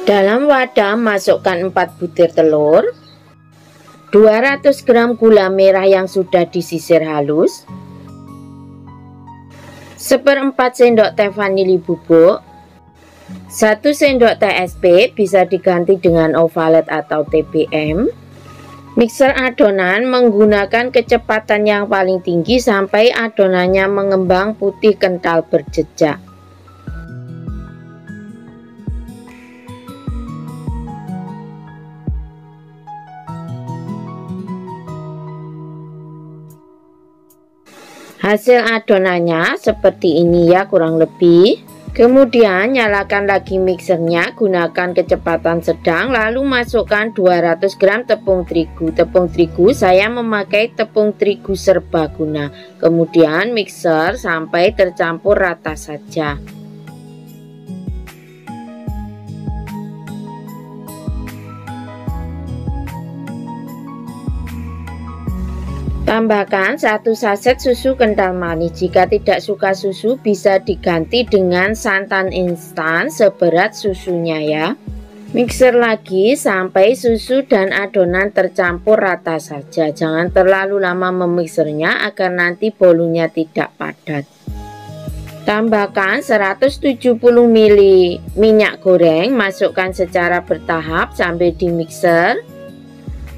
Dalam wadah masukkan 4 butir telur, 200 gram gula merah yang sudah disisir halus, 1/4 sendok teh vanili bubuk, 1 sendok teh SP bisa diganti dengan ovalet atau TBM. Mixer adonan menggunakan kecepatan yang paling tinggi sampai adonannya mengembang putih kental berjejak. Hasil adonannya seperti ini ya kurang lebih. Kemudian nyalakan lagi mixernya, gunakan kecepatan sedang, lalu masukkan 200 gram tepung terigu. Tepung terigu saya memakai tepung terigu serbaguna. Kemudian mixer sampai tercampur rata saja. Tambahkan 1 saset susu kental manis. Jika tidak suka susu bisa diganti dengan santan instan seberat susunya ya. Mixer lagi sampai susu dan adonan tercampur rata saja. Jangan terlalu lama memixernya agar nanti bolunya tidak padat. Tambahkan 170 ml minyak goreng, masukkan secara bertahap sambil di mixer.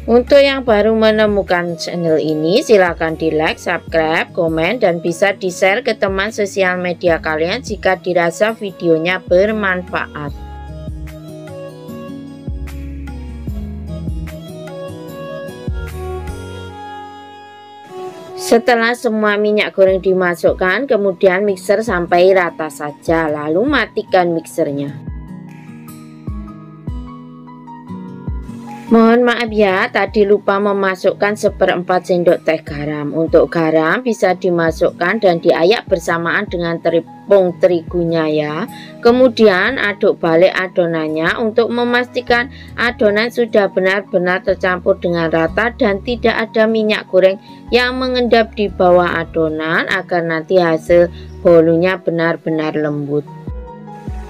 Untuk yang baru menemukan channel ini, silahkan di like, subscribe, komen, dan bisa di share ke teman sosial media kalian jika dirasa videonya bermanfaat. Setelah semua minyak goreng dimasukkan, kemudian mixer sampai rata saja, lalu matikan mixernya. Mohon maaf ya, tadi lupa memasukkan 1/4 sendok teh garam. Untuk garam bisa dimasukkan dan diayak bersamaan dengan tepung terigunya ya. Kemudian aduk balik adonannya untuk memastikan adonan sudah benar-benar tercampur dengan rata dan tidak ada minyak goreng yang mengendap di bawah adonan agar nanti hasil bolunya benar-benar lembut.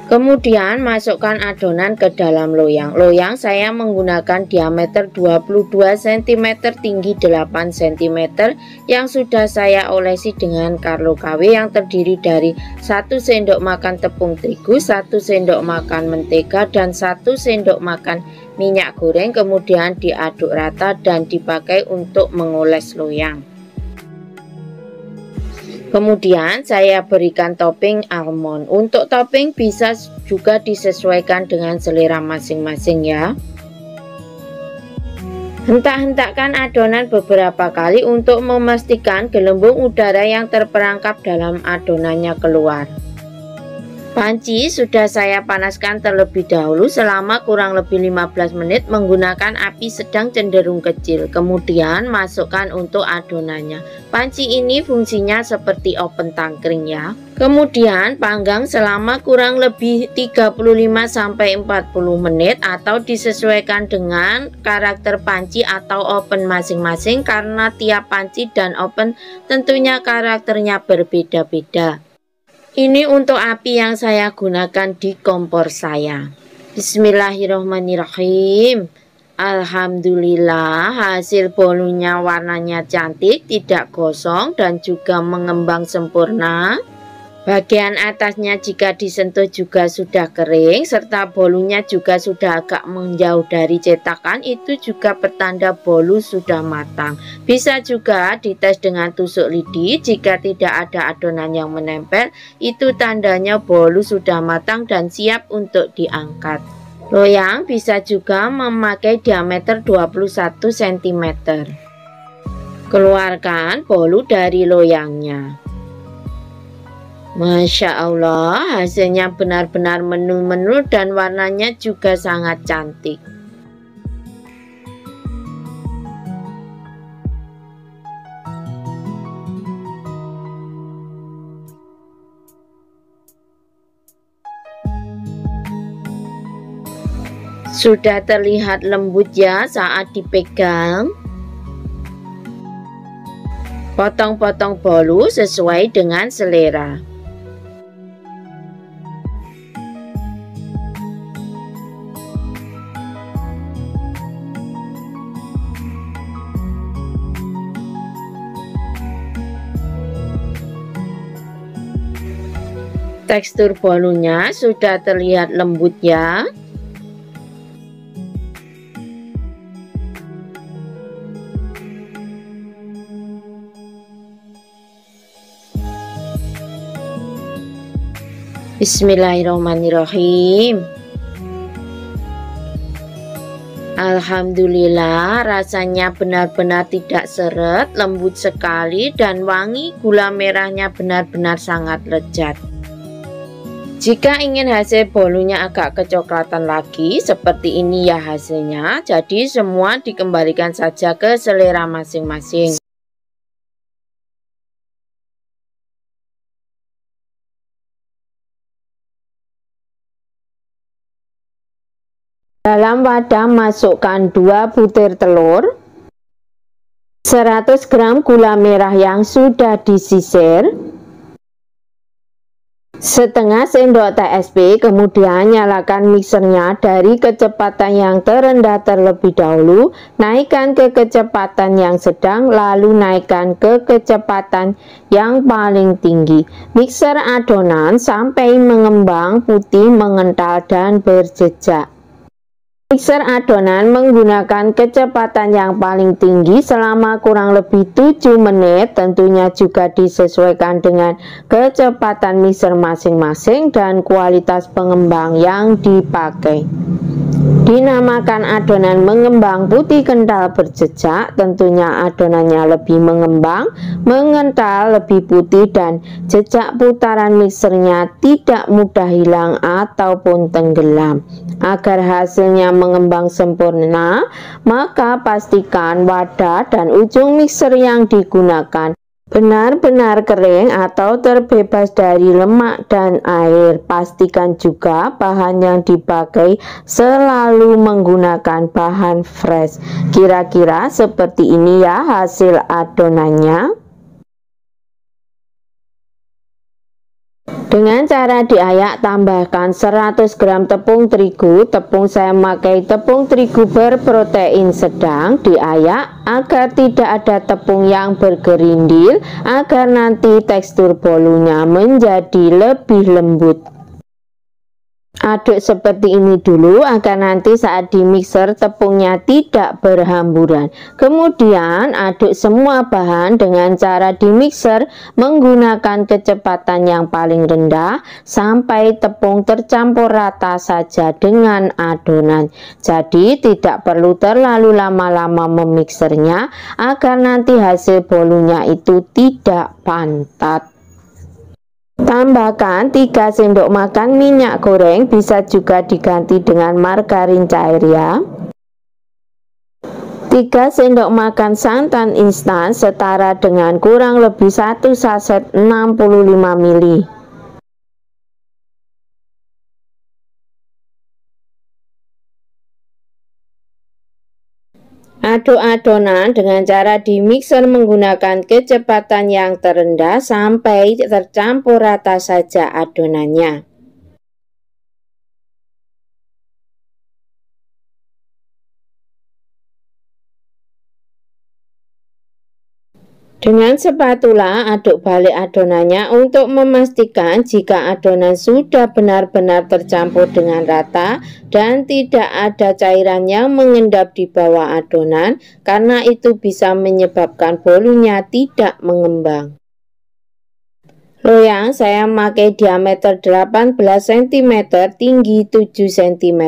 Kemudian masukkan adonan ke dalam loyang. Loyang saya menggunakan diameter 22 cm, tinggi 8 cm yang sudah saya olesi dengan Carlo KW yang terdiri dari 1 sendok makan tepung terigu, 1 sendok makan mentega, dan 1 sendok makan minyak goreng. Kemudian diaduk rata dan dipakai untuk mengoles loyang. Kemudian saya berikan topping almond. Untuk topping bisa juga disesuaikan dengan selera masing-masing ya. Hentak-hentakkan adonan beberapa kali untuk memastikan gelembung udara yang terperangkap dalam adonannya keluar. Panci sudah saya panaskan terlebih dahulu selama kurang lebih 15 menit menggunakan api sedang cenderung kecil. Kemudian masukkan untuk adonannya. Panci ini fungsinya seperti oven tangkring ya. Kemudian panggang selama kurang lebih 35-40 menit atau disesuaikan dengan karakter panci atau oven masing-masing karena tiap panci dan oven tentunya karakternya berbeda-beda. Ini untuk api yang saya gunakan di kompor saya. Bismillahirrahmanirrahim. Alhamdulillah hasil bolunya warnanya cantik, tidak gosong dan juga mengembang sempurna. Bagian atasnya jika disentuh juga sudah kering serta bolunya juga sudah agak menjauh dari cetakan, itu juga pertanda bolu sudah matang. Bisa juga dites dengan tusuk lidi, jika tidak ada adonan yang menempel itu tandanya bolu sudah matang dan siap untuk diangkat. Loyang bisa juga memakai diameter 21 cm. Keluarkan bolu dari loyangnya. Masya Allah, hasilnya benar-benar menul-menul dan warnanya juga sangat cantik. Sudah terlihat lembut ya saat dipegang. Potong-potong bolu sesuai dengan selera. Tekstur bolunya sudah terlihat lembut ya. Bismillahirrahmanirrahim. Alhamdulillah, rasanya benar-benar tidak seret, lembut sekali dan wangi gula merahnya benar-benar sangat lezat. Jika ingin hasil bolunya agak kecoklatan lagi, seperti ini ya hasilnya. Jadi semua dikembalikan saja ke selera masing-masing. Dalam wadah masukkan 2 butir telur, 100 gram gula merah yang sudah disisir, setengah sendok TSP, kemudian nyalakan mixernya dari kecepatan yang terendah terlebih dahulu, naikkan ke kecepatan yang sedang, lalu naikkan ke kecepatan yang paling tinggi. Mixer adonan sampai mengembang, putih, mengental, dan berjejak. Mixer adonan menggunakan kecepatan yang paling tinggi selama kurang lebih 7 menit, tentunya juga disesuaikan dengan kecepatan mixer masing-masing dan kualitas pengembang yang dipakai. Dinamakan adonan mengembang, putih, kental, berjejak, tentunya adonannya lebih mengembang, mengental, lebih putih, dan jejak putaran mixernya tidak mudah hilang ataupun tenggelam. Agar hasilnya mengembang sempurna, maka pastikan wadah dan ujung mixer yang digunakan benar-benar kering atau terbebas dari lemak dan air. Pastikan juga bahan yang dipakai selalu menggunakan bahan fresh. Kira-kira seperti ini ya hasil adonannya. Dengan cara diayak, tambahkan 100 gram tepung terigu. Tepung saya memakai tepung terigu berprotein sedang. Diayak agar tidak ada tepung yang bergerindil, agar nanti tekstur bolunya menjadi lebih lembut. Aduk seperti ini dulu agar nanti saat di mixer tepungnya tidak berhamburan. Kemudian aduk semua bahan dengan cara di mixer menggunakan kecepatan yang paling rendah sampai tepung tercampur rata saja dengan adonan. Jadi tidak perlu terlalu lama-lama memixernya agar nanti hasil bolunya itu tidak pantat. Tambahkan 3 sendok makan minyak goreng, bisa juga diganti dengan margarin cair ya. 3 sendok makan santan instan setara dengan kurang lebih 1 saset 65 ml. Aduk adonan dengan cara di mixer menggunakan kecepatan yang terendah sampai tercampur rata saja adonannya. Dengan spatula aduk balik adonannya untuk memastikan jika adonan sudah benar-benar tercampur dengan rata dan tidak ada cairan yang mengendap di bawah adonan, karena itu bisa menyebabkan bolunya tidak mengembang. Loyang saya memakai diameter 18 cm, tinggi 7 cm.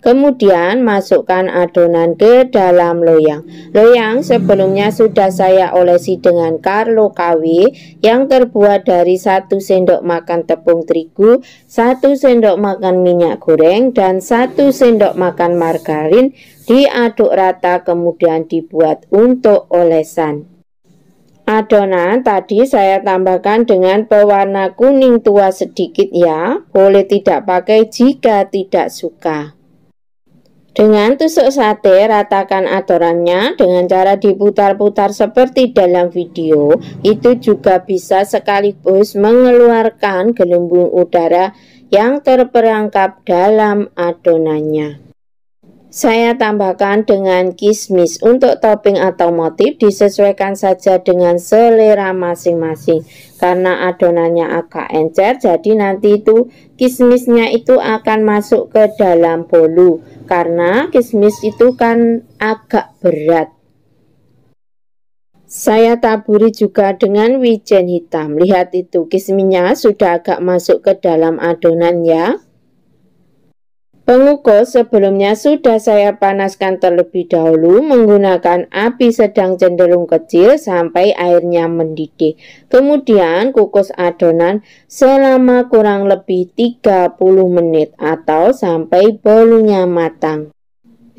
Kemudian masukkan adonan ke dalam loyang. Loyang sebelumnya sudah saya olesi dengan Carlo KW yang terbuat dari 1 sendok makan tepung terigu, 1 sendok makan minyak goreng, dan 1 sendok makan margarin. Diaduk rata kemudian dibuat untuk olesan. Adonan tadi saya tambahkan dengan pewarna kuning tua sedikit ya, boleh tidak pakai jika tidak suka. Dengan tusuk sate ratakan adonannya dengan cara diputar-putar seperti dalam video. Itu juga bisa sekaligus mengeluarkan gelembung udara yang terperangkap dalam adonannya. Saya tambahkan dengan kismis. Untuk topping atau motif disesuaikan saja dengan selera masing-masing. Karena adonannya agak encer, jadi nanti itu kismisnya itu akan masuk ke dalam bolu. Karena kismis itu kan agak berat. Saya taburi juga dengan wijen hitam. Lihat itu, kismisnya sudah agak masuk ke dalam adonan ya. Pengukus sebelumnya sudah saya panaskan terlebih dahulu menggunakan api sedang cenderung kecil sampai airnya mendidih. Kemudian kukus adonan selama kurang lebih 30 menit atau sampai bolunya matang.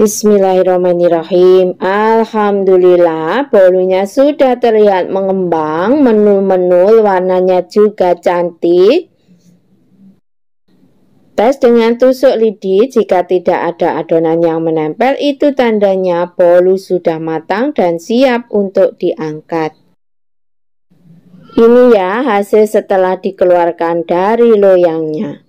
Bismillahirrahmanirrahim. Alhamdulillah, bolunya sudah terlihat mengembang, menul-menul, warnanya juga cantik. Tes dengan tusuk lidi. Jika tidak ada adonan yang menempel, itu tandanya bolu sudah matang dan siap untuk diangkat. Ini ya hasil setelah dikeluarkan dari loyangnya.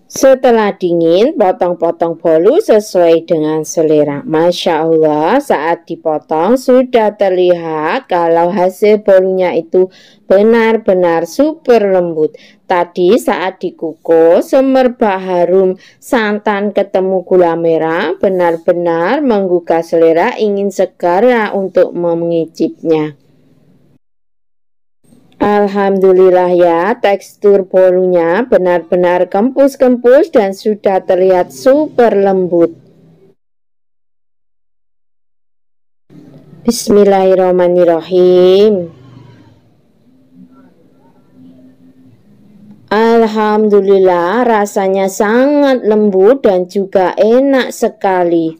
Setelah dingin, potong-potong bolu sesuai dengan selera. Masya Allah, saat dipotong sudah terlihat kalau hasil bolunya itu benar-benar super lembut. Tadi saat dikukus, semerbak harum santan ketemu gula merah benar-benar menggugah selera, ingin segera untuk mengicipnya. Alhamdulillah ya, tekstur bolunya benar-benar kempus-kempus dan sudah terlihat super lembut. Bismillahirrahmanirrahim. Alhamdulillah, rasanya sangat lembut dan juga enak sekali.